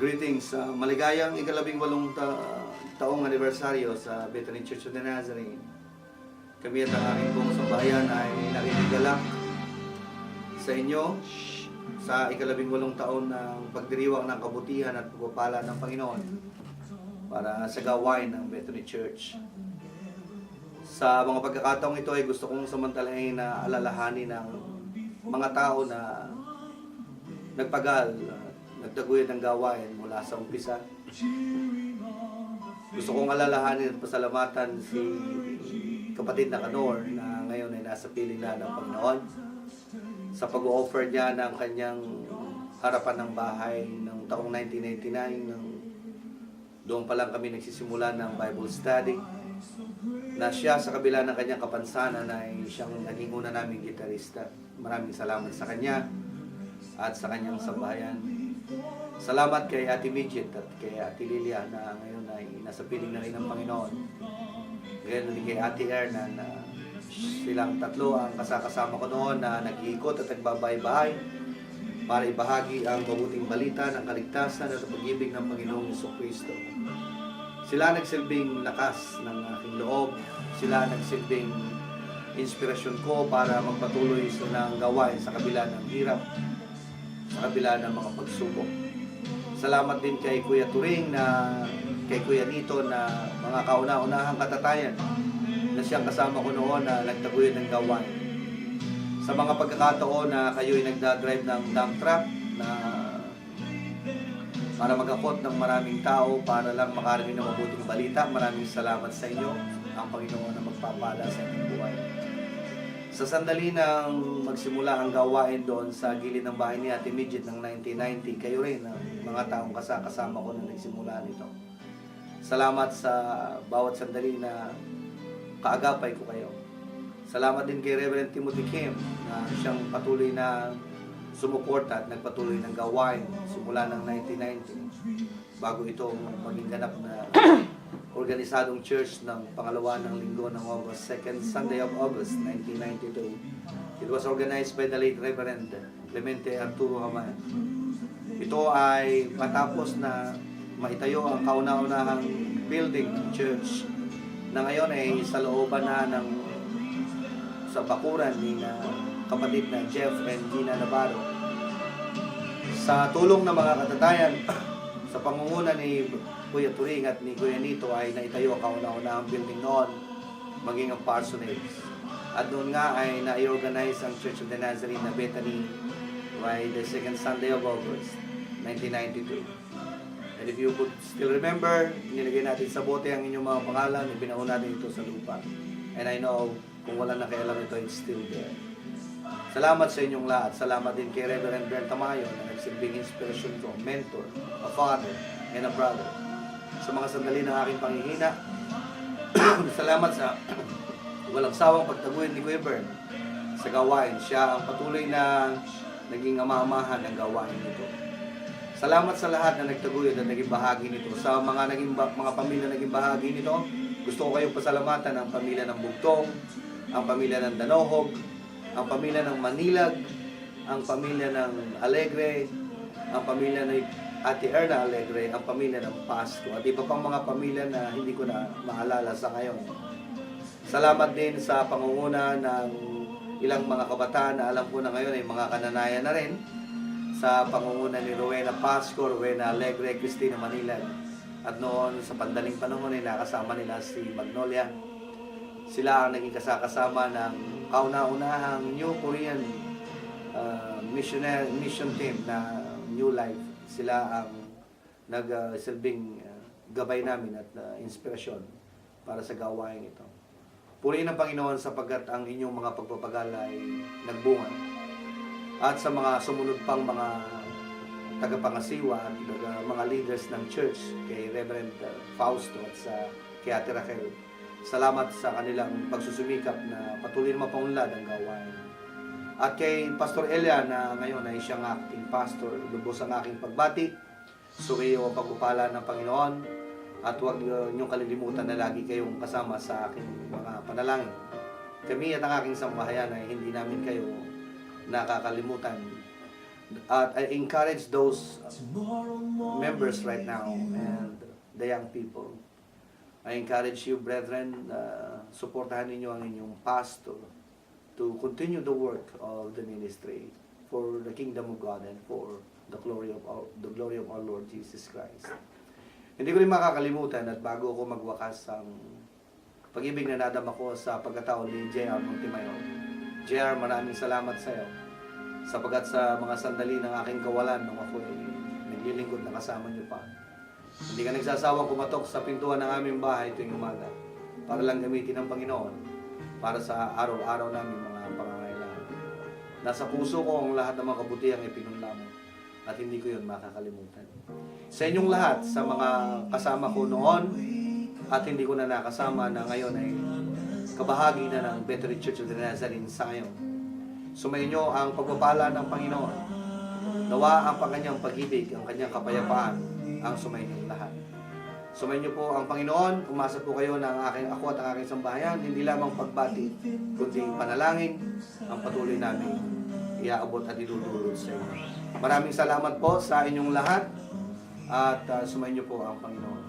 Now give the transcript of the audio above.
Greetings, maligayang ikalabing-walong taong anibersaryo sa Bethany Church of the Nazarene. Kami at ang aking buong sambahayan ay nakikigalak sa inyo sa ikalabing-walong taon ng pagdiriwang ng kabutihan at pagpapala ng Panginoon para sa gawain ng Bethany Church. Sa mga pagkakataong ito ay gusto kong samantalahin na alalahanin ng mga tao na nagpagal, nagtaguyod ng gawain mula sa umpisa. Gusto kong alalahanin at pasalamatan si kapatid na Kanor na ngayon ay nasa piling na ng Panginoon sa pag-offer niya ng kanyang harapan ng bahay ng taong 1999 nang doon pa lang kami nagsisimula ng Bible study, na siya sa kabila ng kanyang kapansanan ay siyang naging una naming gitarista. Maraming salamat sa kanya at sa kanyang sambahayan. Salamat kay Ate Midget at kay Ate Lilia na ngayon ay nasa piling na rin ng Panginoon. Ngayon din kay Ate Erna na silang tatlo ang kasakasama ko noon na nag-iikot at nagbabay-bahay para ibahagi ang mabuting balita ng kaligtasan at pag-ibig ng Panginoong Jesucristo. Sila nagsilbing lakas ng aking loob. Sila nagsilbing inspirasyon ko para magpatuloy silang gawain sa kabila ng hirap, sa kabila ng mga pagsubok. Salamat din kay Kuya Turing kay Kuya Nito na mga kauna-unahang katatayan na siyang kasama ko noon na nagtaguyod ng gawain. Sa mga pagkakataon na kayo'y nagdadrive ng dump truck na para magakot ng maraming tao para lang makarinig ng mabuting balita, maraming salamat sa inyo. Ang Panginoon na magpapala sa inyong buhay. Sa sandali nang magsimula ang gawain doon sa gilid ng bahay ni Ate Midget ng 1990, kayo rin ang mga taong kasama ko na nagsimula nito. Salamat sa bawat sandali na kaagapay ko kayo. Salamat din kay Reverend Timothy Kim na siyang patuloy na sumuporta at nagpatuloy ng gawain simula ng 1990 bago ito maging ganap na organisadong church ng pangalawa ng linggo ng August, second Sunday of August 1992. It was organized by the late Reverend Clemente Arturo Haman. Ito ay matapos na maitayo ang kauna-unahang building ng church na ngayon ay sa looban na sa bakuran ni kapatid na Jeff and Gina Navarro. Sa tulong ng mga katatayan, sa pangunguna ni Kuya Turing at ni Kuya Nito ay naitayo ang kauna-unahang building noon, maging ang parsonage. At noon nga ay na-organize ang Church of the Nazarene na Bethany by the second Sunday of August, 1992. And if you could still remember, nilagay natin sa bote ang inyong mga pangalan, ibinaon natin ito sa lupa. And I know, kung wala nakialam ito, it's still there. Salamat sa inyong lahat. Salamat din kay Reverend Bern Tamayo na nagsilbing inspirasyon ko, mentor, a father, and a brother. Sa mga sandali ng aking panghihina, salamat sa walang sawang pagtaguyod ni Kuya Bern sa gawain. Siya ang patuloy na naging ama-amahan ng gawain nito. Salamat sa lahat na nagtaguyod at naging bahagi nito. Sa mga pamilya na naging bahagi nito, gusto ko kayong pasalamatan ang pamilya ng Bugtong, ang pamilya ng Danohog, ang pamilya ng Manilag, ang pamilya ng Alegre, ang pamilya ng Ate Erna Alegre, ang pamilya ng Pasko, at iba pang mga pamilya na hindi ko na maalala sa ngayon. Salamat din sa pangunguna ng ilang mga kabataan na alam ko na ngayon ay mga kananayan na rin, sa pangunguna ni Rowena Pasko, Rowena Alegre, Cristina Manilag. At noon sa pandaling panahon ay nakasama nila si Magnolia. Sila ang naging kasama ng kauna-unahang New Korean mission team na New Life. Sila ang nagsilbing gabay namin at inspirasyon para sa gawain ito. Purihin ang Panginoon sapagkat ang inyong mga pagpapagal ay nagbunga. At sa mga sumunod pang mga tagapangasiwa at mga leaders ng church, kay Reverend Fausto at kay Ate Raquel, salamat sa kanilang pagsusumikap na patuloy na mapaunlad ang gawain. At kay Pastor Elia na ngayon ay siyang acting pastor, lubos ang aking pagbati. Sumayo ang pagpupala ng Panginoon at huwag niyong kalilimutan na lagi kayong kasama sa aking mga panalangin. Kami at ang aking sambahayan ay hindi namin kayo nakakalimutan At I encourage those members right now and the young people. I encourage you, brethren, suportahan ninyo ang inyong pastor to continue the work of the ministry for the kingdom of God and for the glory of our Lord Jesus Christ. Hindi ko rin makakalimutan at bago ako magwakas ang pag-ibig na nadama ko sa pagkatao ni J.R. Montimayor. J.R., maraming salamat sa iyo sapagat sa mga sandali ng aking kawalan nung ako ay naglilingkod na kasama niyo pa. Hindi ka nagsasawang kumatok sa pintuan ng aming bahay tuwing umaga para lang gamitin ng Panginoon para sa araw-araw namin mga pangangailangan. Nasa puso ko ang lahat ng mga kabutihang ipinunla mo at hindi ko yun makakalimutan. Sa inyong lahat, sa mga kasama ko noon at hindi ko na nakasama na ngayon ay kabahagi na ng Bethel Church of the Nazarene sa ngayon. Sumainyo ang pagpapala ng Panginoon. Nawa ang kanyang pag-ibig, ang kanyang kapayapaan ang sumainyo lahat. Sumainyo po ang Panginoon. Umasa po kayo ng ako at ang aking sambahayan. Hindi lamang pagbati, kundi panalangin ang patuloy namin iaabot at idudulot sa inyo. Maraming salamat po sa inyong lahat at sumainyo po ang Panginoon.